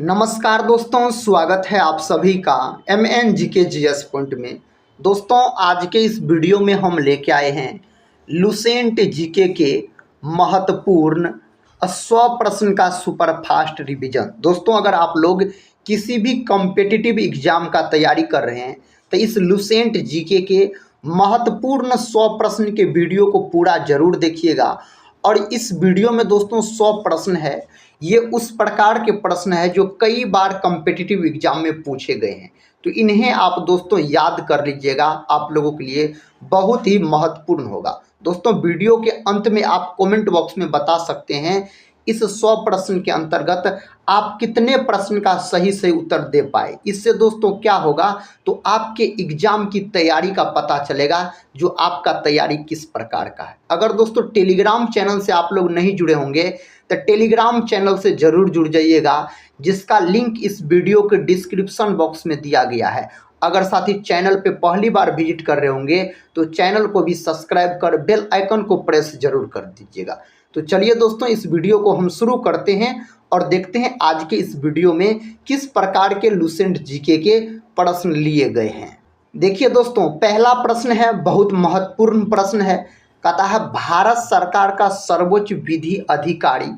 नमस्कार दोस्तों, स्वागत है आप सभी का MNGK GS पॉइंट में। दोस्तों, आज के इस वीडियो में हम लेके आए हैं लुसेंट जीके के महत्वपूर्ण 100 प्रश्न का सुपरफास्ट रिवीजन। दोस्तों, अगर आप लोग किसी भी कॉम्पिटिटिव एग्जाम का तैयारी कर रहे हैं तो इस लुसेंट जीके के महत्वपूर्ण 100 प्रश्न के वीडियो को पूरा जरूर देखिएगा। और इस वीडियो में दोस्तों 100 प्रश्न है, ये उस प्रकार के प्रश्न है जो कई बार कॉम्पिटिटिव एग्जाम में पूछे गए हैं, तो इन्हें आप दोस्तों याद कर लीजिएगा, आप लोगों के लिए बहुत ही महत्वपूर्ण होगा। दोस्तों, वीडियो के अंत में आप कमेंट बॉक्स में बता सकते हैं इस 100 प्रश्न के अंतर्गत आप कितने प्रश्न का सही सही उत्तर दे पाए। इससे दोस्तों क्या होगा, तो आपके एग्जाम की तैयारी का पता चलेगा जो आपका तैयारी किस प्रकार का है। अगर दोस्तों टेलीग्राम चैनल से आप लोग नहीं जुड़े होंगे तो टेलीग्राम चैनल से ज़रूर जुड़ जाइएगा, जिसका लिंक इस वीडियो के डिस्क्रिप्शन बॉक्स में दिया गया है। अगर साथी चैनल पे पहली बार विजिट कर रहे होंगे तो चैनल को भी सब्सक्राइब कर बेल आइकन को प्रेस जरूर कर दीजिएगा। तो चलिए दोस्तों, इस वीडियो को हम शुरू करते हैं और देखते हैं आज के इस वीडियो में किस प्रकार के लुसेंट जीके के प्रश्न लिए गए हैं। देखिए दोस्तों, पहला प्रश्न है, बहुत महत्वपूर्ण प्रश्न है। कहता है भारत सरकार का सर्वोच्च विधि अधिकारी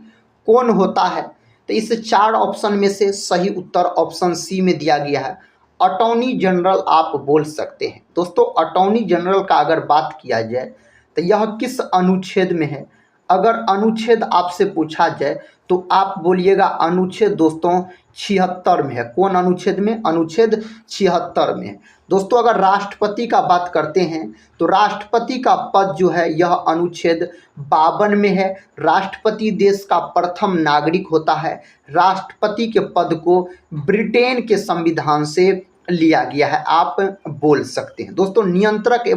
कौन होता है। तो इस 4 ऑप्शन में से सही उत्तर ऑप्शन सी में दिया गया है, अटॉर्नी जनरल आप बोल सकते हैं। दोस्तों, अटॉर्नी जनरल का अगर बात किया जाए तो यह किस अनुच्छेद में है। अगर अनुच्छेद आपसे पूछा जाए तो आप बोलिएगा अनुच्छेद दोस्तों 76 में है। कौन अनुच्छेद में? अनुच्छेद 76 में है। दोस्तों, अगर राष्ट्रपति का बात करते हैं तो राष्ट्रपति का पद जो है यह अनुच्छेद 52 में है। राष्ट्रपति देश का प्रथम नागरिक होता है। राष्ट्रपति के पद को ब्रिटेन के संविधान से लिया गया है, आप बोल सकते हैं। दोस्तों, नियंत्रक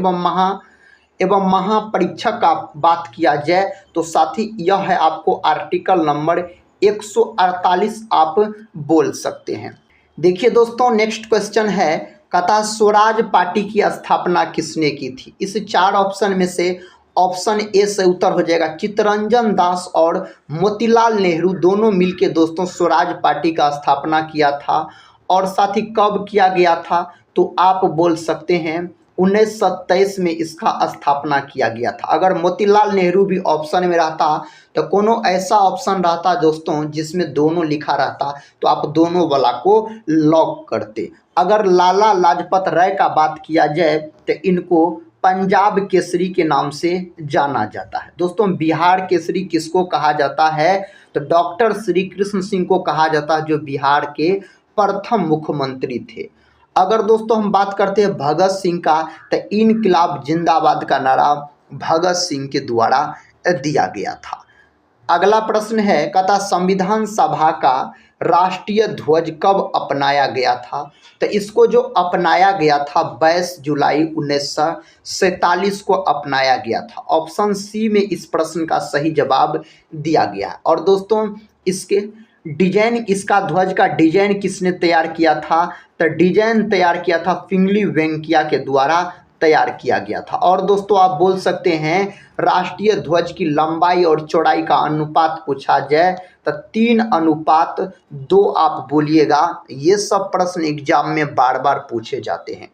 एवं महापरीक्षक का बात किया जाए तो साथी यह है आपको आर्टिकल नंबर 148 आप बोल सकते हैं। देखिए दोस्तों, नेक्स्ट क्वेश्चन है, कहता स्वराज पार्टी की स्थापना किसने की थी। इस 4 ऑप्शन में से ऑप्शन ए से उत्तर हो जाएगा चित्तरंजन दास और मोतीलाल नेहरू दोनों मिलके दोस्तों स्वराज पार्टी का स्थापना किया था। और साथ ही कब किया गया था, तो आप बोल सकते हैं 1927 में इसका स्थापना किया गया था। अगर मोतीलाल नेहरू भी ऑप्शन में रहता तो कोनो ऐसा ऑप्शन रहता दोस्तों जिसमें दोनों लिखा रहता तो आप दोनों वाला को लॉक करते। अगर लाला लाजपत राय का बात किया जाए तो इनको पंजाब केसरी के नाम से जाना जाता है। दोस्तों, बिहार केसरी किसको कहा जाता है, तो डॉक्टर श्री कृष्ण सिंह को कहा जाता है, जो बिहार के प्रथम मुख्यमंत्री थे। अगर दोस्तों हम बात करते हैं भगत सिंह का, तो इनकलाब जिंदाबाद का नारा भगत सिंह के द्वारा दिया गया था। अगला प्रश्न है, कहता संविधान सभा का राष्ट्रीय ध्वज कब अपनाया गया था। तो इसको जो अपनाया गया था 22 जुलाई 1947 को अपनाया गया था। ऑप्शन सी में इस प्रश्न का सही जवाब दिया गया है। और दोस्तों, इसके डिजाइन, इसका ध्वज का डिजाइन किसने तैयार किया था, तो डिजाइन तैयार किया था फिंगली वेंकिया के द्वारा तैयार किया गया था। और दोस्तों, आप बोल सकते हैं राष्ट्रीय ध्वज की लंबाई और चौड़ाई का अनुपात पूछा जाए तो 3:2 आप बोलिएगा। ये सब प्रश्न एग्जाम में बार बार पूछे जाते हैं।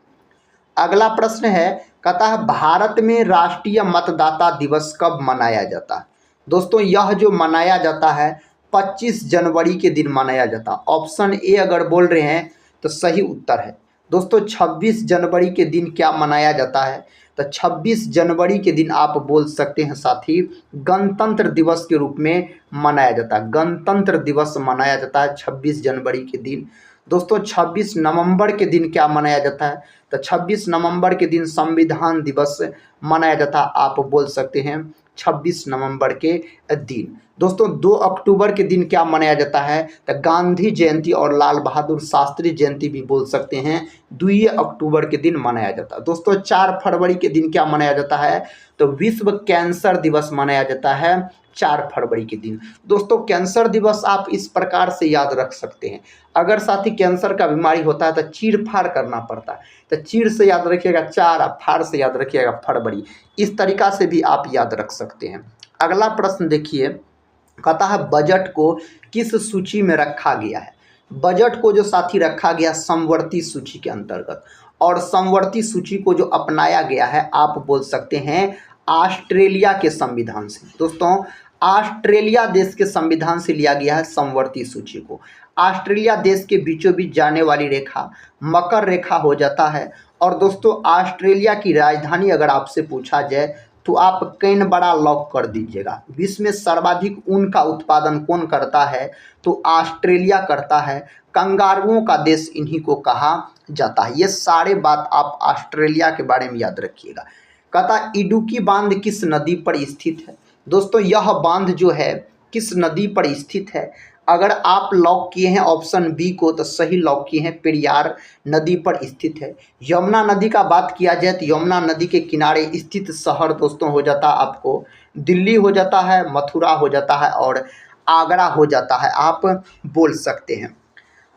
अगला प्रश्न है, कहता है भारत में राष्ट्रीय मतदाता दिवस कब मनाया जाता है। दोस्तों, यह जो मनाया जाता है 25 जनवरी के दिन मनाया जाता है। ऑप्शन ए अगर बोल रहे हैं तो सही उत्तर है दोस्तों 26 जनवरी के दिन क्या मनाया जाता है, तो 26 जनवरी के दिन आप बोल सकते हैं साथी गणतंत्र दिवस के रूप में मनाया जाता है। गणतंत्र दिवस मनाया जाता है 26 जनवरी के दिन। दोस्तों, 26 नवंबर के दिन क्या मनाया जाता है, तो 26 नवंबर के दिन संविधान दिवस मनाया जाता है, आप बोल सकते हैं 26 नवंबर के दिन। दोस्तों, 2 अक्टूबर के दिन क्या मनाया जाता है, तो गांधी जयंती और लाल बहादुर शास्त्री जयंती भी बोल सकते हैं 2 अक्टूबर के दिन मनाया जाता है। दोस्तों, 4 फरवरी के दिन क्या मनाया जाता है, तो विश्व कैंसर दिवस मनाया जाता है 4 फरवरी के दिन। दोस्तों, कैंसर दिवस आप इस प्रकार से याद रख सकते हैं, अगर साथी कैंसर का बीमारी होता है तो चीर फाड़ करना पड़ता है, तो चीर से याद रखिएगा 4, फाड़ से याद रखिएगा फरवरी। इस तरीका से भी आप याद रख सकते हैं। अगला प्रश्न देखिए, कहता है बजट को किस सूची में रखा गया है। बजट को जो साथी रखा गया समवर्ती सूची के अंतर्गत, और समवर्ती सूची को जो अपनाया गया है आप बोल सकते हैं ऑस्ट्रेलिया के संविधान से। दोस्तों ऑस्ट्रेलिया देश के संविधान से लिया गया है समवर्ती सूची को। ऑस्ट्रेलिया देश के बीचों बीच जाने वाली रेखा मकर रेखा हो जाता है। और दोस्तों ऑस्ट्रेलिया की राजधानी अगर आपसे पूछा जाए तो आप कैनबरा लॉक कर दीजिएगा। विश्व में सर्वाधिक ऊन का उत्पादन कौन करता है? तो ऑस्ट्रेलिया करता है। कंगारुओं का देश इन्हीं को कहा जाता है। ये सारे बात आप ऑस्ट्रेलिया के बारे में याद रखिएगा। कहता इडुक्की बांध किस नदी पर स्थित है? दोस्तों यह बांध जो है किस नदी पर स्थित है? अगर आप लॉक किए हैं ऑप्शन बी को तो सही लॉक किए हैं, पेरियार नदी पर स्थित है। यमुना नदी का बात किया जाए तो यमुना नदी के किनारे स्थित शहर दोस्तों हो जाता है आपको दिल्ली हो जाता है, मथुरा हो जाता है और आगरा हो जाता है, आप बोल सकते हैं।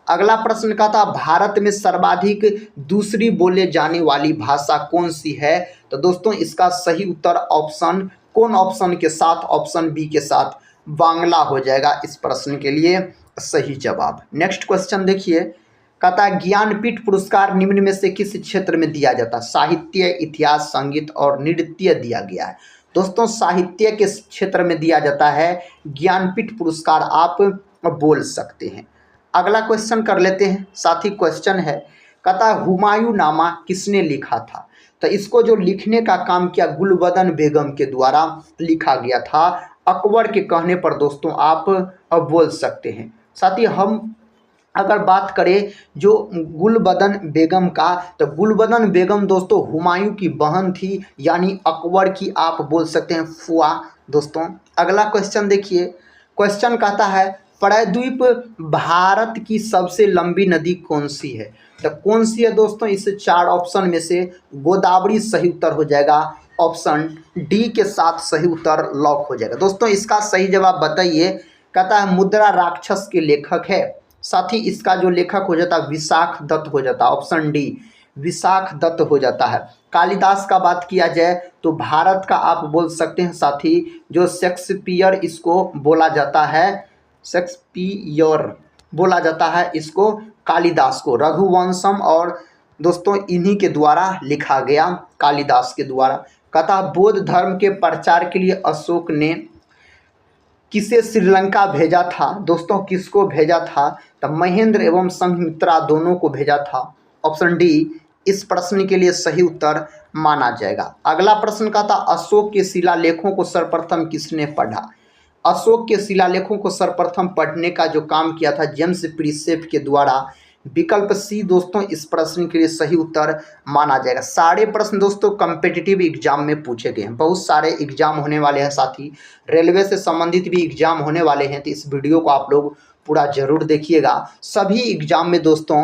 अगला प्रश्न का था भारत में सर्वाधिक दूसरी बोले जाने वाली भाषा कौन सी है? तो दोस्तों इसका सही उत्तर ऑप्शन कौन ऑप्शन के साथ? ऑप्शन बी के साथ बांग्ला हो जाएगा इस प्रश्न के लिए सही जवाब। नेक्स्ट क्वेश्चन देखिए, कहता है ज्ञानपीठ पुरस्कार निम्न में से किस क्षेत्र में दिया जाता है? साहित्य, इतिहास, संगीत और नृत्य दिया गया है। दोस्तों साहित्य के क्षेत्र में दिया जाता है ज्ञानपीठ पुरस्कार, आप बोल सकते हैं। अगला क्वेश्चन कर लेते हैं, साथी क्वेश्चन है, कहता है हुमायूं नामा किसने लिखा था? तो इसको जो लिखने का काम किया गुलबदन बेगम के द्वारा लिखा गया था, अकबर के कहने पर दोस्तों आप अब बोल सकते हैं। साथी हम अगर बात करें जो गुलबदन बेगम का, तो गुलबदन बेगम दोस्तों हुमायूं की बहन थी, यानी अकबर की आप बोल सकते हैं फुआ। दोस्तों अगला क्वेश्चन देखिए, क्वेश्चन कहता है प्रायद्वीप भारत की सबसे लंबी नदी कौन सी है? तो कौन सी है दोस्तों? इस चार ऑप्शन में से गोदावरी सही उत्तर हो जाएगा। ऑप्शन डी के साथ सही उत्तर लॉक हो जाएगा। दोस्तों इसका सही जवाब बताइए। कहता है मुद्रा राक्षस के लेखक है। साथ ही इसका जो लेखक हो जाता है विशाख दत्त हो जाता है। ऑप्शन डी विशाख दत्त हो जाता है। कालिदास का बात किया जाए तो भारत का आप बोल सकते हैं साथी जो शेक्सपियर इसको बोला जाता है, शेक्सपियर बोला जाता है इसको, कालिदास को रघुवंशम और दोस्तों इन्हीं के द्वारा लिखा गया, कालिदास के द्वारा। कहता बौद्ध धर्म के प्रचार के लिए अशोक ने किसे श्रीलंका भेजा था? दोस्तों किसको भेजा था? तो महेंद्र एवं संघमित्रा दोनों को भेजा था। ऑप्शन डी इस प्रश्न के लिए सही उत्तर माना जाएगा। अगला प्रश्न का था अशोक के शिलालेखों को सर्वप्रथम किसने पढ़ा? अशोक के शिलालेखों को सर्वप्रथम पढ़ने का जो काम किया था जेम्स प्रिसेप के द्वारा। विकल्प सी दोस्तों इस प्रश्न के लिए सही उत्तर माना जाएगा। सारे प्रश्न दोस्तों कम्पिटिटिव एग्जाम में पूछे गए हैं, बहुत सारे एग्जाम होने वाले हैं साथी, रेलवे से संबंधित भी एग्जाम होने वाले हैं, तो इस वीडियो को आप लोग पूरा जरूर देखिएगा। सभी एग्जाम में दोस्तों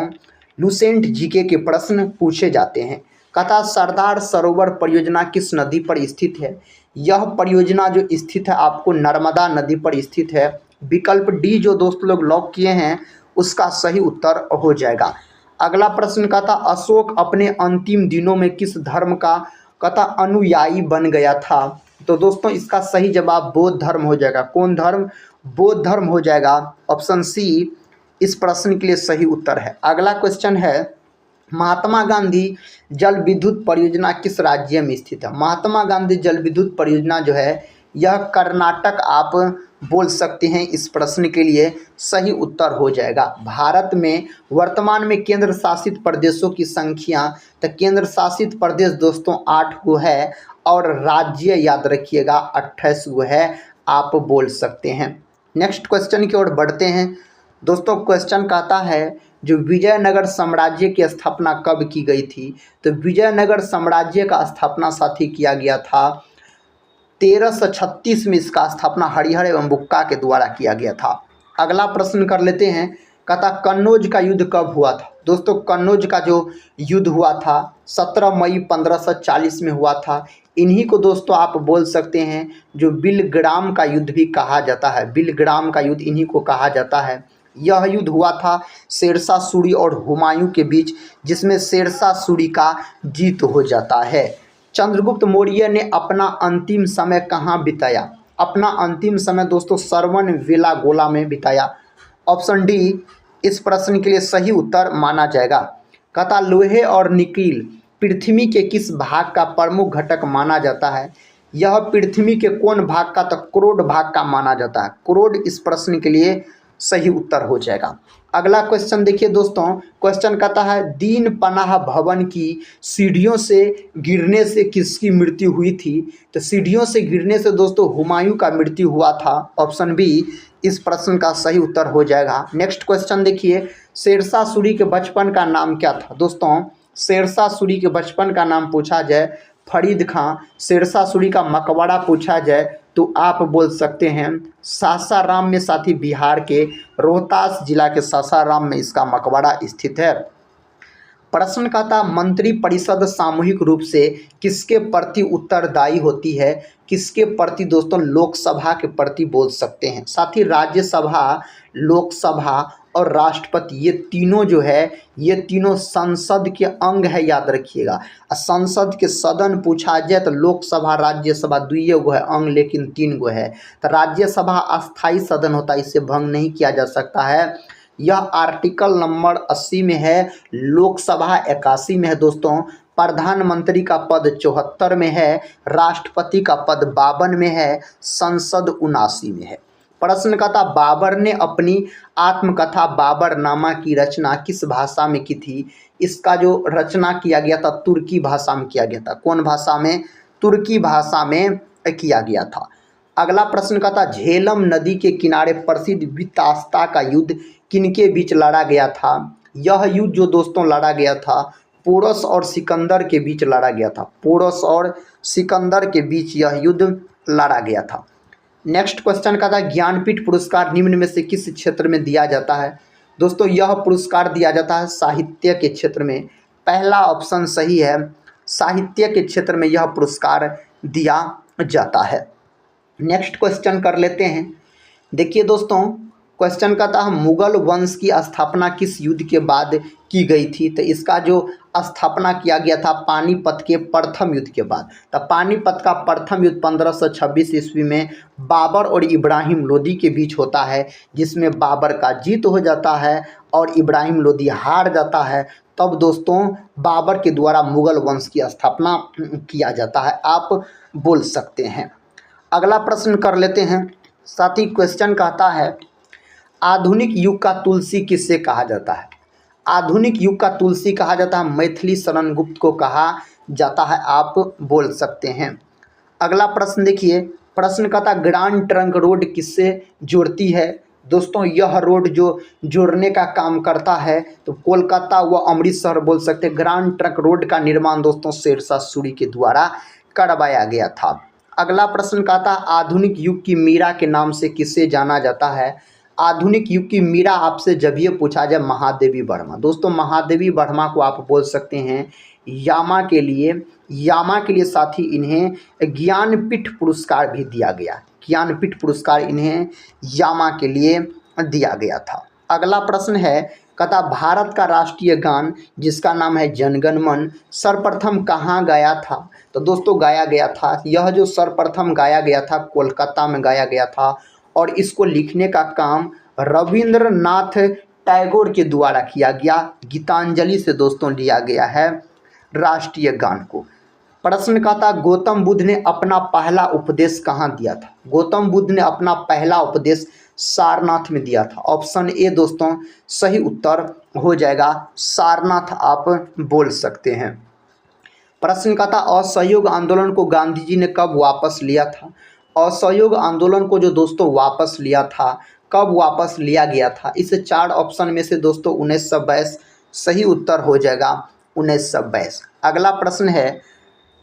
लुसेंट जीके के प्रश्न पूछे जाते हैं। कहता सरदार सरोवर परियोजना किस नदी पर स्थित है? यह परियोजना जो स्थित है आपको नर्मदा नदी पर स्थित है। विकल्प डी जो दोस्त लोग लॉक किए हैं उसका सही उत्तर हो जाएगा। अगला प्रश्न कहता अशोक अपने अंतिम दिनों में किस धर्म का कहता अनुयायी बन गया था? तो दोस्तों इसका सही जवाब बौद्ध धर्म हो जाएगा। कौन धर्म? बौद्ध धर्म हो जाएगा। ऑप्शन सी इस प्रश्न के लिए सही उत्तर है। अगला क्वेश्चन है महात्मा गांधी जल विद्युत परियोजना किस राज्य में स्थित है? महात्मा गांधी जल विद्युत परियोजना जो है यह कर्नाटक आप बोल सकते हैं, इस प्रश्न के लिए सही उत्तर हो जाएगा। भारत में वर्तमान में केंद्र शासित प्रदेशों की संख्या, तो केंद्र शासित प्रदेश दोस्तों 8 गो है और राज्य याद रखिएगा 28 गो है, आप बोल सकते हैं। नेक्स्ट क्वेश्चन की ओर बढ़ते हैं दोस्तों। क्वेश्चन कहता है जो विजयनगर साम्राज्य की स्थापना कब की गई थी? तो विजयनगर साम्राज्य का स्थापना साथी किया गया था 1336 में। इसका स्थापना हरिहर एवं बुक्का के द्वारा किया गया था। अगला प्रश्न कर लेते हैं। कहता कन्नौज का युद्ध कब हुआ था? दोस्तों कन्नौज का जो युद्ध हुआ था 17 मई 1540 में हुआ था। इन्हीं को दोस्तों आप बोल सकते हैं जो बिलग्राम का युद्ध भी कहा जाता है। बिलग्राम का युद्ध इन्हीं को कहा जाता है। यह युद्ध हुआ था शेरशाह सूरी और हुमायूं के बीच, जिसमें शेरशाह सूरी का जीत हो जाता है। चंद्रगुप्त मौर्य ने अपना अंतिम समय कहाँ बिताया? अपना अंतिम समय दोस्तों सरवन बेलागोला में बिताया। ऑप्शन डी इस प्रश्न के लिए सही उत्तर माना जाएगा। कहता लोहे और निकिल पृथ्वी के किस भाग का प्रमुख घटक माना जाता है? यह पृथ्वी के कौन भाग का? तो क्रोड भाग का माना जाता है। क्रोड इस प्रश्न के लिए सही उत्तर हो जाएगा। अगला क्वेश्चन देखिए दोस्तों, क्वेश्चन कहता है दीन पनाह भवन की सीढ़ियों से गिरने से किसकी मृत्यु हुई थी? तो सीढ़ियों से गिरने से दोस्तों हुमायूं का मृत्यु हुआ था। ऑप्शन बी इस प्रश्न का सही उत्तर हो जाएगा। नेक्स्ट क्वेश्चन देखिए, शेरशाह सूरी के बचपन का नाम क्या था? दोस्तों शेरशाह सूरी के बचपन का नाम पूछा जाए फरीद खां, शेरशाह सूरी का मकबरा पूछा जाए तो आप बोल सकते हैं सासाराम में। साथी बिहार के रोहतास जिला के सासाराम में इसका मकबरा स्थित है। प्रश्न कहता मंत्रिपरिषद सामूहिक रूप से किसके प्रति उत्तरदायी होती है? किसके प्रति? दोस्तों लोकसभा के प्रति बोल सकते हैं। साथ ही राज्यसभा, लोकसभा और राष्ट्रपति ये तीनों जो है ये तीनों संसद के अंग है, याद रखिएगा। संसद के सदन पूछा जाए तो लोकसभा राज्यसभा दुइये गो है अंग, लेकिन 3 गो है। तो राज्यसभा अस्थाई सदन होता है, इसे भंग नहीं किया जा सकता है। यह आर्टिकल नंबर 80 में है, लोकसभा 81 में है दोस्तों, प्रधानमंत्री का पद 74 में है, राष्ट्रपति का पद 52 में है, संसद 79 में है। प्रश्न का था बाबर ने अपनी आत्मकथा बाबरनामा की रचना किस भाषा में की थी? इसका जो रचना किया गया था तुर्की भाषा में किया गया था। कौन भाषा में? तुर्की भाषा में किया गया था। अगला प्रश्न का था झेलम नदी के किनारे प्रसिद्ध वितास्ता का युद्ध किनके बीच लड़ा गया था? यह युद्ध जो दोस्तों लड़ा गया था पोरस और सिकंदर के बीच लड़ा गया था। पोरस और सिकंदर के बीच यह युद्ध लड़ा गया था। नेक्स्ट क्वेश्चन का था ज्ञानपीठ पुरस्कार निम्न में से किस क्षेत्र में दिया जाता है? दोस्तों यह पुरस्कार दिया जाता है साहित्य के क्षेत्र में। पहला ऑप्शन सही है, साहित्य के क्षेत्र में यह पुरस्कार दिया जाता है। नेक्स्ट क्वेश्चन कर लेते हैं। देखिए दोस्तों क्वेश्चन का था मुगल वंश की स्थापना किस युद्ध के बाद की गई थी? तो इसका जो स्थापना किया गया था पानीपत के प्रथम युद्ध के बाद। तो पानीपत का प्रथम युद्ध 1526 ईस्वी में बाबर और इब्राहिम लोदी के बीच होता है, जिसमें बाबर का जीत हो जाता है और इब्राहिम लोदी हार जाता है। तब दोस्तों बाबर के द्वारा मुगल वंश की स्थापना किया जाता है, आप बोल सकते हैं। अगला प्रश्न कर लेते हैं। साथ ही क्वेश्चन कहता है आधुनिक युग का तुलसी किससे कहा जाता है? आधुनिक युग का तुलसी कहा जाता है मैथिली शरण गुप्त को कहा जाता है, आप बोल सकते हैं। अगला प्रश्न देखिए, प्रश्न कहता ग्रांड ट्रंक रोड किससे जोड़ती है? दोस्तों यह रोड जो जोड़ने का काम करता है तो कोलकाता व अमृतसर बोल सकते हैं। ग्रांड ट्रंक रोड का निर्माण दोस्तों शेरशाह सूरी के द्वारा करवाया गया था। अगला प्रश्न कहता आधुनिक युग की मीरा के नाम से किसे जाना जाता है? आधुनिक युग की मीरा आपसे जब ये पूछा जाए महादेवी वर्मा। दोस्तों महादेवी वर्मा को आप बोल सकते हैं यामा के लिए। साथ ही इन्हें ज्ञानपीठ पुरस्कार भी दिया गया। ज्ञानपीठ पुरस्कार इन्हें यामा के लिए दिया गया था। अगला प्रश्न है कहता भारत का राष्ट्रीय गान जिसका नाम है जनगण मन सर्वप्रथम कहाँ गाया था? तो दोस्तों गाया गया था, यह जो सर्वप्रथम गाया गया था कोलकाता में गाया गया था और इसको लिखने का काम रविंद्रनाथ टैगोर के द्वारा किया गया। गीतांजलि से दोस्तों लिया गया है राष्ट्रीय गान को। प्रश्न का था गौतम बुद्ध ने अपना पहला उपदेश कहाँ दिया था? गौतम बुद्ध ने अपना पहला उपदेश सारनाथ में दिया था। ऑप्शन ए दोस्तों सही उत्तर हो जाएगा, सारनाथ आप बोल सकते हैं। प्रश्न का था असहयोग आंदोलन को गांधी जी ने कब वापस लिया था? असहयोग आंदोलन को जो दोस्तों वापस लिया था, कब वापस लिया गया था? इस 4 ऑप्शन में से दोस्तों 1922 सही उत्तर हो जाएगा, 1922। अगला प्रश्न है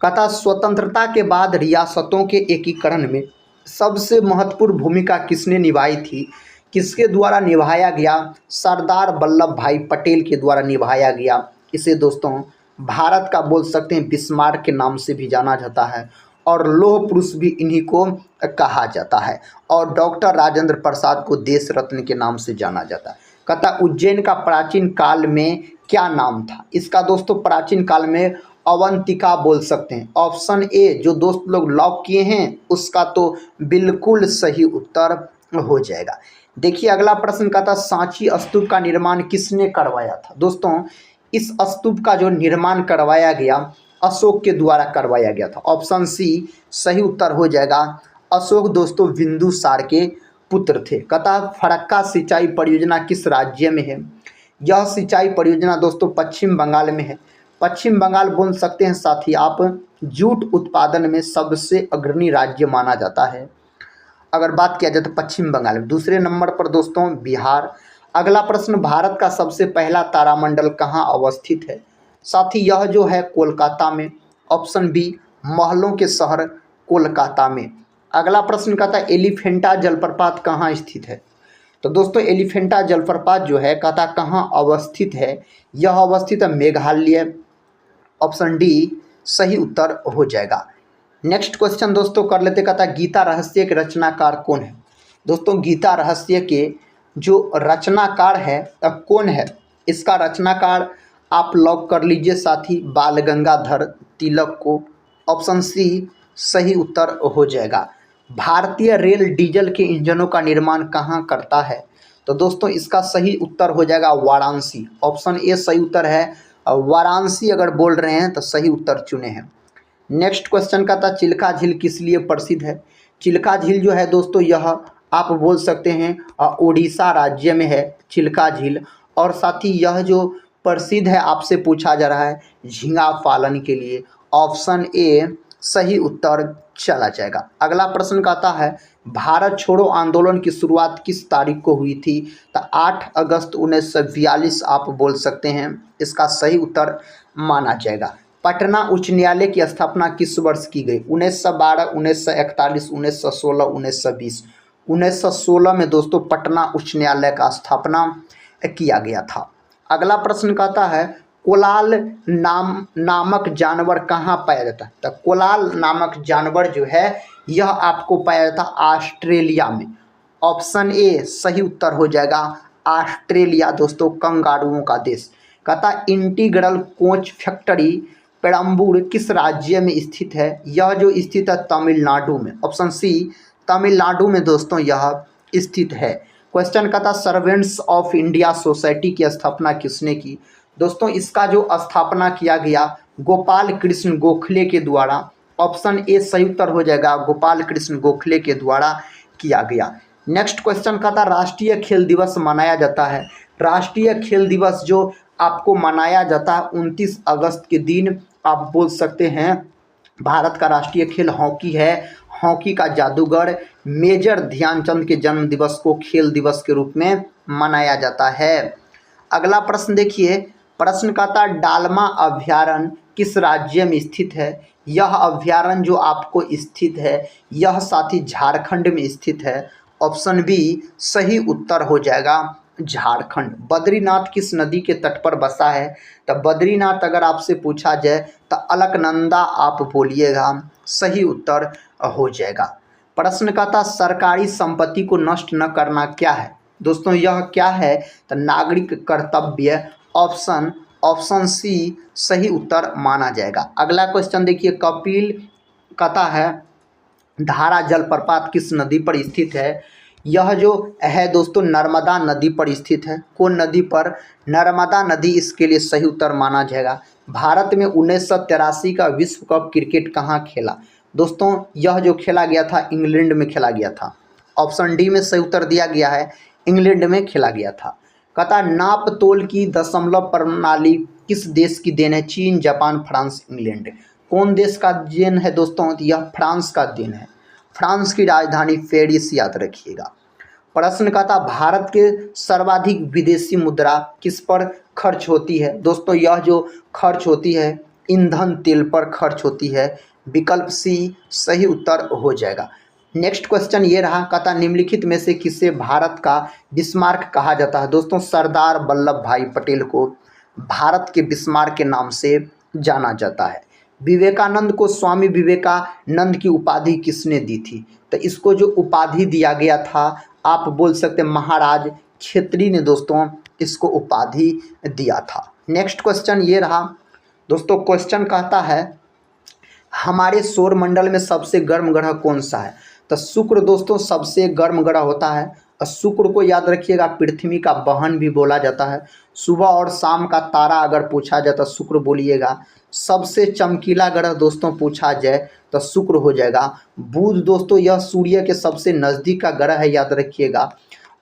कहता स्वतंत्रता के बाद रियासतों के एकीकरण में सबसे महत्वपूर्ण भूमिका किसने निभाई थी? किसके द्वारा निभाया गया? सरदार वल्लभ भाई पटेल के द्वारा निभाया गया। इसे दोस्तों भारत का बोल सकते हैं बिस्मार्क के नाम से भी जाना जाता है और लौह पुरुष भी इन्हीं को कहा जाता है और डॉक्टर राजेंद्र प्रसाद को देश रत्न के नाम से जाना जाता है। कहता उज्जैन का प्राचीन काल में क्या नाम था? इसका दोस्तों प्राचीन काल में अवंतिका बोल सकते हैं। ऑप्शन ए जो दोस्त लोग लॉक किए हैं उसका तो बिल्कुल सही उत्तर हो जाएगा। देखिए अगला प्रश्न का था सांची स्तूप का निर्माण किसने करवाया था। दोस्तों इस स्तूप का जो निर्माण करवाया गया अशोक के द्वारा करवाया गया था। ऑप्शन सी सही उत्तर हो जाएगा। अशोक दोस्तों बिंदुसार के पुत्र थे। कहता फरक्का सिंचाई परियोजना किस राज्य में है। यह सिंचाई परियोजना दोस्तों पश्चिम बंगाल में है। पश्चिम बंगाल बोल सकते हैं साथ ही आप जूट उत्पादन में सबसे अग्रणी राज्य माना जाता है अगर बात किया जाए तो पश्चिम बंगाल में। दूसरे नंबर पर दोस्तों बिहार। अगला प्रश्न भारत का सबसे पहला तारामंडल कहाँ अवस्थित है। साथ ही यह जो है कोलकाता में। ऑप्शन बी महलों के शहर कोलकाता में। अगला प्रश्न कहता है एलिफेंटा जलप्रपात कहाँ स्थित है। तो दोस्तों एलिफेंटा जलप्रपात जो है कहता कहाँ अवस्थित है। यह अवस्थित है मेघालय। ऑप्शन डी सही उत्तर हो जाएगा। नेक्स्ट क्वेश्चन दोस्तों कर लेते। कहता गीता रहस्य के रचनाकार कौन है। दोस्तों गीता रहस्य के जो रचनाकार है अब कौन है, इसका रचनाकार आप लॉक कर लीजिए साथी बाल गंगाधर तिलक को। ऑप्शन सी सही उत्तर हो जाएगा। भारतीय रेल डीजल के इंजनों का निर्माण कहाँ करता है। तो दोस्तों इसका सही उत्तर हो जाएगा वाराणसी। ऑप्शन ए सही उत्तर है। वाराणसी अगर बोल रहे हैं तो सही उत्तर चुने हैं। नेक्स्ट क्वेश्चन का था चिल्का झील किस लिए प्रसिद्ध है। चिल्का झील जो है दोस्तों यह आप बोल सकते हैं उड़ीसा राज्य में है चिल्का झील। और साथ ही यह जो प्रसिद्ध है आपसे पूछा जा रहा है झींगा पालन के लिए। ऑप्शन ए सही उत्तर चला जाएगा। अगला प्रश्न कहता है भारत छोड़ो आंदोलन की शुरुआत किस तारीख को हुई थी। तो 8 अगस्त 1942 आप बोल सकते हैं इसका सही उत्तर माना जाएगा। पटना उच्च न्यायालय की स्थापना किस वर्ष की गई। 1912, 1941, 1916, 1920। 1916 में दोस्तों पटना उच्च न्यायालय का स्थापना किया गया था। अगला प्रश्न कहता है कोलाल नामक जानवर कहाँ पाया जाता है। तो कोलाल नामक जानवर जो है यह आपको पाया जाता है ऑस्ट्रेलिया में। ऑप्शन ए सही उत्तर हो जाएगा। ऑस्ट्रेलिया दोस्तों कंगारुओं का देश। कहता इंटीग्रल कोच फैक्ट्री पेरम्बूर किस राज्य में स्थित है। यह जो स्थित है तमिलनाडु में। ऑप्शन सी तमिलनाडु में दोस्तों यह स्थित है। क्वेश्चन का था सर्वेंट्स ऑफ इंडिया सोसाइटी की स्थापना किसने की। दोस्तों इसका जो स्थापना किया गया गोपाल कृष्ण गोखले के द्वारा। ऑप्शन ए सही उत्तर हो जाएगा गोपाल कृष्ण गोखले के द्वारा किया गया। नेक्स्ट क्वेश्चन का था राष्ट्रीय खेल दिवस मनाया जाता है। राष्ट्रीय खेल दिवस जो आपको मनाया जाता है 29 अगस्त के दिन आप बोल सकते हैं। भारत का राष्ट्रीय खेल हॉकी है। हॉकी का जादूगर मेजर ध्यानचंद के जन्म दिवस को खेल दिवस के रूप में मनाया जाता है। अगला प्रश्न देखिए। प्रश्न का था डालमा अभ्यारण्य किस राज्य में स्थित है। यह अभ्यारण्य जो आपको स्थित है यह साथी झारखंड में स्थित है। ऑप्शन बी सही उत्तर हो जाएगा झारखंड। बद्रीनाथ किस नदी के तट पर बसा है। तो बद्रीनाथ अगर आपसे पूछा जाए तो अलकनंदा आप बोलिएगा सही उत्तर हो जाएगा। प्रश्न का था सरकारी संपत्ति को नष्ट न करना क्या है। दोस्तों यह क्या है तो नागरिक कर्तव्य। ऑप्शन सी सही उत्तर माना जाएगा। अगला क्वेश्चन देखिए कपिल कहता है धारा जलप्रपात किस नदी पर स्थित है। यह जो है दोस्तों नर्मदा नदी पर स्थित है। कौन नदी पर। नर्मदा नदी इसके लिए सही उत्तर माना जाएगा। भारत में 1983 का विश्व कप क्रिकेट कहाँ खेला। दोस्तों यह जो खेला गया था इंग्लैंड में खेला गया था। ऑप्शन डी में सही उत्तर दिया गया है इंग्लैंड में खेला गया था। कहता नाप तोल की दशमलव प्रणाली किस देश की देन है। चीन जापान फ्रांस इंग्लैंड। कौन देश का देन है दोस्तों। यह फ्रांस का देन है। फ्रांस की राजधानी पेरिस याद रखिएगा। प्रश्न का था भारत के सर्वाधिक विदेशी मुद्रा किस पर खर्च होती है। दोस्तों यह जो खर्च होती है ईंधन तेल पर खर्च होती है। विकल्प सी सही उत्तर हो जाएगा। नेक्स्ट क्वेश्चन ये रहा। कहता निम्नलिखित में से किसे भारत का बिस्मार्क कहा जाता है। दोस्तों सरदार वल्लभ भाई पटेल को भारत के बिस्मार्क के नाम से जाना जाता है। विवेकानंद को स्वामी विवेकानंद की उपाधि किसने दी थी। तो इसको जो उपाधि दिया गया था आप बोल सकते हैं महाराज छेत्री ने दोस्तों इसको उपाधि दिया था। नेक्स्ट क्वेश्चन ये रहा दोस्तों। क्वेश्चन कहता है हमारे सौर मंडल में सबसे गर्म ग्रह कौन सा है। तो शुक्र दोस्तों सबसे गर्म ग्रह होता है। शुक्र को याद रखिएगा पृथ्वी का बहन भी बोला जाता है। सुबह और शाम का तारा अगर पूछा जाए तो शुक्र बोलिएगा। सबसे चमकीला ग्रह दोस्तों पूछा जाए तो शुक्र हो जाएगा। बुध दोस्तों यह सूर्य के सबसे नज़दीक का ग्रह है, याद रखिएगा।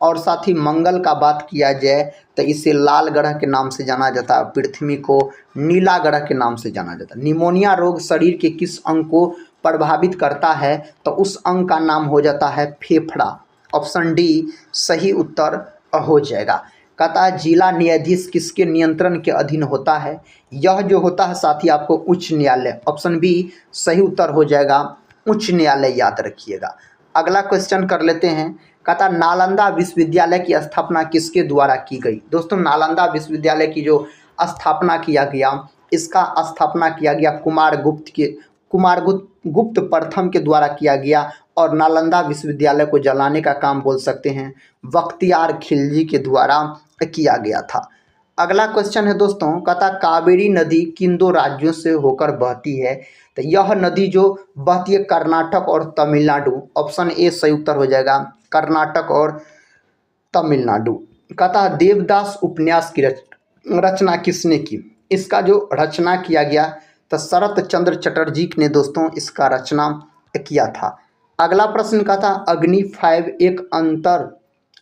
और साथ ही मंगल का बात किया जाए तो इसे लाल ग्रह के नाम से जाना जाता है, पृथ्वी को नीला ग्रह के नाम से जाना जाता है। निमोनिया रोग शरीर के किस अंग को प्रभावित करता है तो उस अंग का नाम हो जाता है फेफड़ा। ऑप्शन डी सही उत्तर हो जाएगा। कहता है जिला न्यायाधीश किसके नियंत्रण के अधीन होता है? यह जो होता है साथी आपको उच्च न्यायालय। ऑप्शन बी सही उत्तर हो जाएगा उच्च न्यायालय, याद रखिएगा। अगला क्वेश्चन कर लेते हैं। कहता नालंदा विश्वविद्यालय की स्थापना किसके द्वारा की गई? दोस्तों नालंदा विश्वविद्यालय की जो स्थापना किया गया, इसका स्थापना किया गया कुमारगुप्त प्रथम के द्वारा किया गया। और नालंदा विश्वविद्यालय को जलाने का काम बोल सकते हैं बख्तियार खिलजी के द्वारा किया गया था। अगला क्वेश्चन है दोस्तों, कहता कावेरी नदी किन दो राज्यों से होकर बहती है? तो यह नदी जो बहती है कर्नाटक और तमिलनाडु। ऑप्शन ए सही उत्तर हो जाएगा, कर्नाटक और तमिलनाडु। कहता देवदास उपन्यास की रचना किसने की? इसका जो रचना किया गया तो शरत चंद्र चटर्जी ने दोस्तों इसका रचना किया था। अगला प्रश्न कहता अग्नि 5 एक अंतर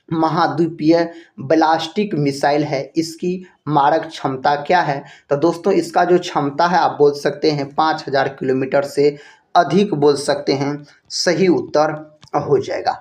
महाद्वीपीय बैलिस्टिक मिसाइल है, इसकी मारक क्षमता क्या है? तो दोस्तों इसका जो क्षमता है आप बोल सकते हैं 5000 किलोमीटर से अधिक बोल सकते हैं, सही उत्तर हो जाएगा।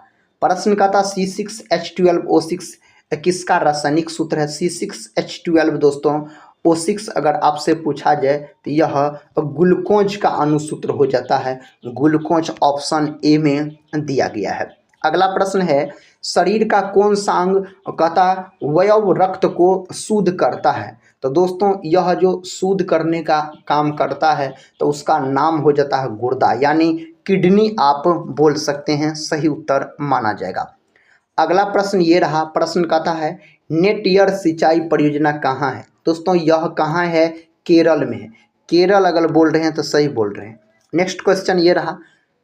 प्रश्न कहता C6H12O6 किसका रासायनिक सूत्र है? C6H12 दोस्तों O6 अगर आपसे पूछा जाए तो यह ग्लूकोज का अनुसूत्र हो जाता है। ग्लूकोज ऑप्शन ए में दिया गया है। अगला प्रश्न है शरीर का कौन सा अंग कहता अवयव रक्त को शुद्ध करता है? तो दोस्तों यह जो शुद्ध करने का काम करता है तो उसका नाम हो जाता है गुर्दा, यानी किडनी आप बोल सकते हैं, सही उत्तर माना जाएगा। अगला प्रश्न ये रहा। प्रश्न कहता है नेट ईयर सिंचाई परियोजना कहाँ है? दोस्तों यह कहाँ है? केरल में है। केरल अगर बोल रहे हैं तो सही बोल रहे हैं। नेक्स्ट क्वेश्चन ये रहा।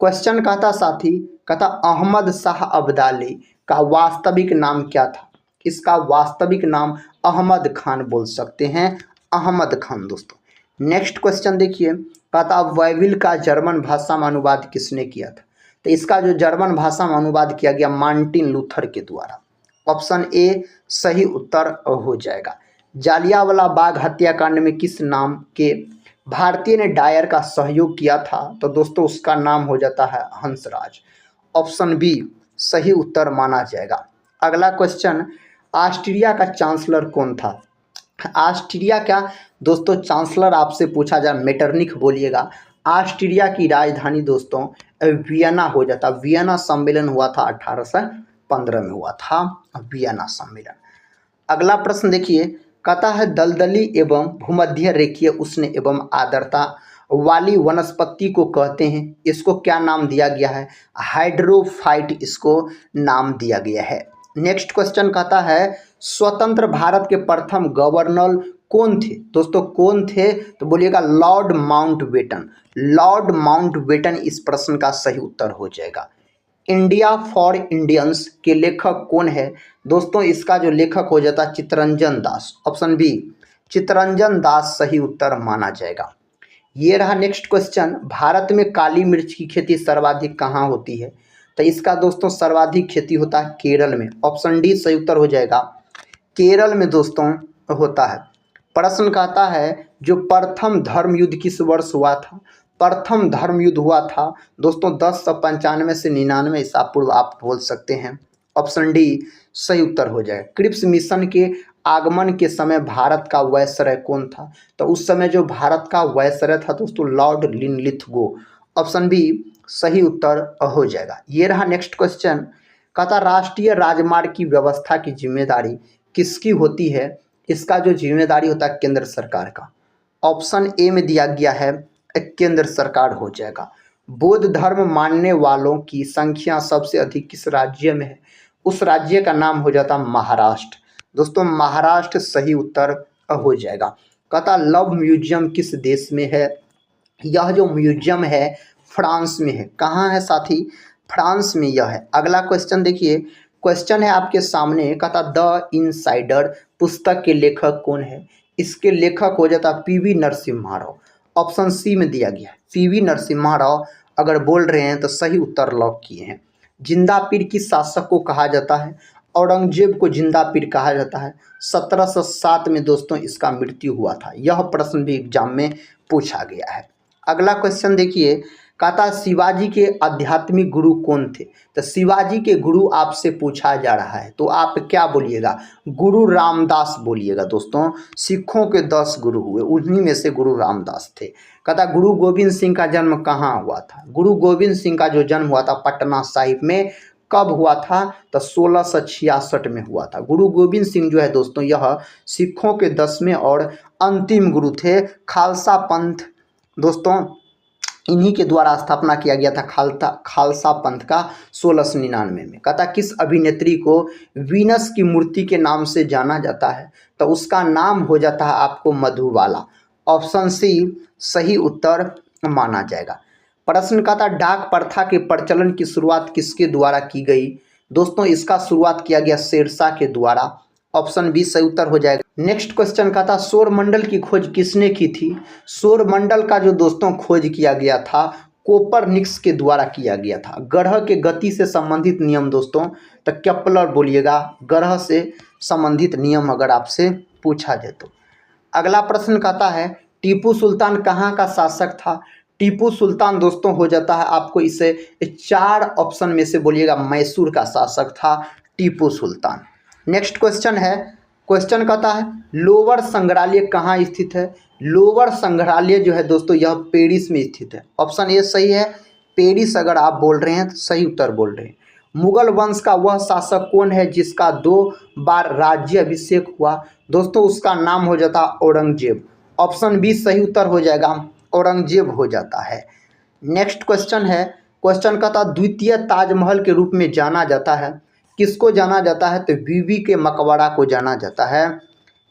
क्वेश्चन कहता साथी कहता अहमद शाह अब्दाली का वास्तविक नाम क्या था? इसका वास्तविक नाम अहमद खान बोल सकते हैं, अहमद खान दोस्तों। नेक्स्ट क्वेश्चन देखिए। कहता बाइबिल का जर्मन भाषा में अनुवाद किसने किया था? तो इसका जो जर्मन भाषा में अनुवाद किया गया मार्टिन लूथर के द्वारा। ऑप्शन ए सही उत्तर हो जाएगा। जालियांवाला बाग हत्याकांड में किस नाम के भारतीय ने डायर का सहयोग किया था? तो दोस्तों उसका नाम हो जाता है हंसराज। ऑप्शन बी सही उत्तर माना जाएगा। अगला क्वेश्चन ऑस्ट्रिया का चांसलर कौन था? ऑस्ट्रिया का दोस्तों चांसलर आपसे पूछा जाए मेटरनिख बोलिएगा। ऑस्ट्रिया की राजधानी दोस्तों वियना हो जाता। वियना सम्मेलन हुआ था 1815 में हुआ था वियना सम्मेलन। अगला प्रश्न देखिए। कहता है दलदली एवं भूमध्य रेखीय उष्ण एवं आर्द्रता वाली वनस्पति को कहते हैं, इसको क्या नाम दिया गया है? हाइड्रोफाइट इसको नाम दिया गया है। नेक्स्ट क्वेश्चन कहता है स्वतंत्र भारत के प्रथम गवर्नर कौन थे? दोस्तों कौन थे तो बोलिएगा लॉर्ड माउंटबेटन। लॉर्ड माउंटबेटन इस प्रश्न का सही उत्तर हो जाएगा। इंडिया फॉर इंडियंस के लेखक कौन है? दोस्तों इसका जो लेखक हो जाता है चित्तरंजन दास। ऑप्शन बी चित्तरंजन दास सही उत्तर माना जाएगा। ये रहा नेक्स्ट क्वेश्चन। भारत में काली मिर्च की खेती सर्वाधिक कहाँ होती है? तो इसका दोस्तों सर्वाधिक खेती होता है केरल में। ऑप्शन डी सही उत्तर हो जाएगा, केरल में दोस्तों होता है। प्रश्न कहता है जो प्रथम धर्म युद्ध किस वर्ष हुआ था? प्रथम धर्म युद्ध हुआ था दोस्तों 1095 से 99 ईसा पूर्व आप बोल सकते हैं। ऑप्शन डी सही उत्तर हो जाएगा। क्रिप्स मिशन के आगमन के समय भारत का वायसराय कौन था? तो उस समय जो भारत का वायसराय था दोस्तों लॉर्ड लिनलिथगो। ऑप्शन बी सही उत्तर हो जाएगा। ये रहा नेक्स्ट क्वेश्चन। कहता राष्ट्रीय राजमार्ग की व्यवस्था की जिम्मेदारी किसकी होती है? इसका जो जिम्मेदारी होता है केंद्र सरकार का। ऑप्शन ए में दिया गया है केंद्र सरकार हो जाएगा। बौद्ध धर्म मानने वालों की संख्या सबसे अधिक किस राज्य में है? उस राज्य का नाम हो जाता महाराष्ट्र। दोस्तों महाराष्ट्र सही उत्तर हो जाएगा। कहता लव म्यूजियम किस देश में है? यह जो म्यूजियम है फ्रांस में है। कहाँ है साथी? फ्रांस में यह है। अगला क्वेश्चन देखिए। क्वेश्चन है आपके सामने, कहता द इनसाइडर पुस्तक के लेखक कौन है? इसके लेखक हो जाता PV Narasimha Rao. Option C में दिया गया है पीवी नरसिम्हा राव। अगर बोल रहे हैं तो सही उत्तर लॉक किए हैं। जिंदा पीर किस शासक को कहा जाता है? औरंगजेब को जिंदा पीर कहा जाता है। 1707 में दोस्तों इसका मृत्यु हुआ था। यह प्रश्न भी एग्जाम में पूछा गया है। अगला क्वेश्चन देखिए, कहता शिवाजी के आध्यात्मिक गुरु कौन थे? तो शिवाजी के गुरु आपसे पूछा जा रहा है, तो आप क्या बोलिएगा? गुरु रामदास बोलिएगा। दोस्तों सिखों के 10 गुरु हुए, उन्हीं में से गुरु रामदास थे। कहता गुरु गोविंद सिंह का जन्म कहाँ हुआ था? गुरु गोविंद सिंह का जो जन्म हुआ था पटना साहिब में। कब हुआ था? तो 1666 में हुआ था। गुरु गोविंद सिंह जो है दोस्तों यह सिखों के 10वें और अंतिम गुरु थे। खालसा पंथ दोस्तों इन्हीं के द्वारा स्थापना किया गया था खालसा पंथ का 1699 में। कहता किस अभिनेत्री को वीनस की मूर्ति के नाम से जाना जाता है? तो उसका नाम हो जाता है आपको मधुबाला। ऑप्शन सी सही उत्तर माना जाएगा। प्रश्न कहता डाक प्रथा के प्रचलन की शुरुआत किसके द्वारा की गई? दोस्तों इसका शुरुआत किया गया शेरशाह के द्वारा। ऑप्शन बी सही उत्तर हो जाएगा। नेक्स्ट क्वेश्चन का था सौरमंडल की खोज किसने की थी? सौरमंडल का जो दोस्तों खोज किया गया था कोपरनिकस के द्वारा किया गया था। ग्रह के गति से संबंधित नियम दोस्तों तो केपलर बोलिएगा। ग्रह से संबंधित नियम अगर आपसे पूछा जाए तो। अगला प्रश्न कहता है टीपू सुल्तान कहाँ का शासक था? टीपू सुल्तान दोस्तों हो जाता है आपको इसे 4 ऑप्शन में से बोलिएगा। मैसूर का शासक था टीपू सुल्तान। नेक्स्ट क्वेश्चन है, क्वेश्चन कहता है लोअर संग्रहालय कहाँ स्थित है? लोअर संग्रहालय जो है दोस्तों यह पेरिस में स्थित है। ऑप्शन ए सही है, पेरिस अगर आप बोल रहे हैं तो सही उत्तर बोल रहे हैं। मुगल वंश का वह शासक कौन है जिसका 2 बार राज्य अभिषेक हुआ? दोस्तों उसका नाम हो जाता औरंगजेब। ऑप्शन बी सही उत्तर हो जाएगा, औरंगजेब हो जाता है। नेक्स्ट क्वेश्चन है, क्वेश्चन कहता द्वितीय ताजमहल के रूप में जाना जाता है। किसको जाना जाता है? तो बीबी के मकबरा को जाना जाता है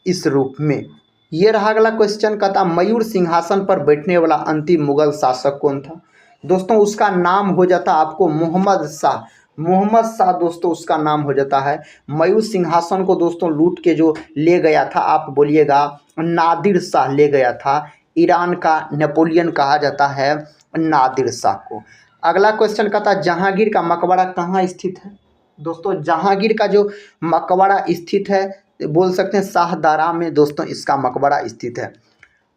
इस रूप में। ये रहा अगला क्वेश्चन कहता मयूर सिंहासन पर बैठने वाला अंतिम मुगल शासक कौन था? दोस्तों उसका नाम हो जाता आपको मोहम्मद शाह। मोहम्मद शाह दोस्तों उसका नाम हो जाता है। मयूर सिंहासन को दोस्तों लूट के जो ले गया था आप बोलिएगा नादिर शाह ले गया था। ईरान का नेपोलियन कहा जाता है नादिर शाह को। अगला क्वेश्चन कहता जहांगीर का मकबरा कहाँ स्थित है? दोस्तों जहांगीर का जो मकबरा स्थित है बोल सकते हैं शाहदारा में दोस्तों इसका मकबरा स्थित है।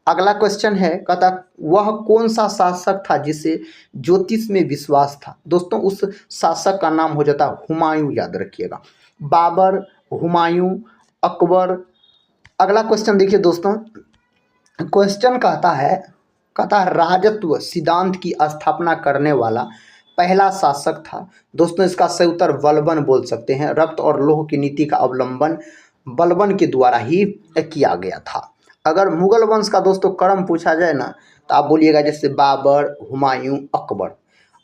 अगला क्वेश्चन है कहता वह कौन सा शासक था जिसे ज्योतिष में विश्वास था? दोस्तों उस शासक का नाम हो जाता हुमायूं, याद रखिएगा। बाबर, हुमायूं, अकबर। अगला क्वेश्चन देखिए दोस्तों, क्वेश्चन कहता राजत्व सिद्धांत की स्थापना करने वाला पहला शासक था। दोस्तों इसका सही उत्तर बलबन बोल सकते हैं। रक्त और लौह की नीति का अवलंबन बलबन के द्वारा ही किया गया था। अगर मुगल वंश का दोस्तों क्रम पूछा जाए ना तो आप बोलिएगा जैसे बाबर, हुमायूं, अकबर।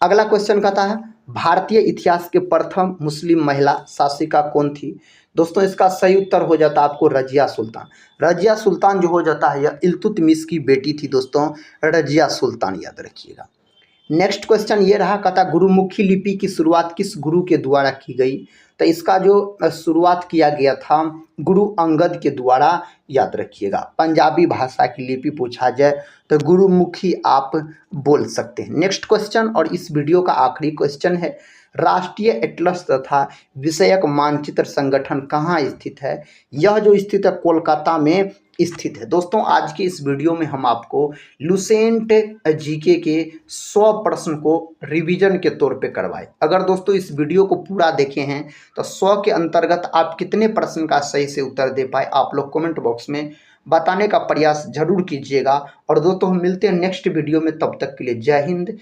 अगला क्वेश्चन कहता है भारतीय इतिहास के प्रथम मुस्लिम महिला शासिका कौन थी? दोस्तों इसका सही उत्तर हो जाता आपको रजिया सुल्तान। रजिया सुल्तान जो हो जाता है यह इल्तुतमिश की बेटी थी दोस्तों, रजिया सुल्तान, याद रखिएगा। नेक्स्ट क्वेश्चन ये रहा कहता गुरुमुखी लिपि की शुरुआत किस गुरु के द्वारा की गई? तो इसका जो शुरुआत किया गया था गुरु अंगद के द्वारा, याद रखिएगा। पंजाबी भाषा की लिपि पूछा जाए तो गुरुमुखी आप बोल सकते हैं। नेक्स्ट क्वेश्चन और इस वीडियो का आखिरी क्वेश्चन है राष्ट्रीय एटलस तथा विषयक मानचित्र संगठन कहाँ स्थित है? यह जो स्थित है कोलकाता में स्थित है। दोस्तों आज की इस वीडियो में हम आपको लुसेंट जीके के 100 प्रश्न को रिवीजन के तौर पे करवाए। अगर दोस्तों इस वीडियो को पूरा देखे हैं तो 100 के अंतर्गत आप कितने प्रश्न का सही से उत्तर दे पाए आप लोग कमेंट बॉक्स में बताने का प्रयास जरूर कीजिएगा। और दोस्तों हम मिलते हैं नेक्स्ट वीडियो में, तब तक के लिए जय हिंद,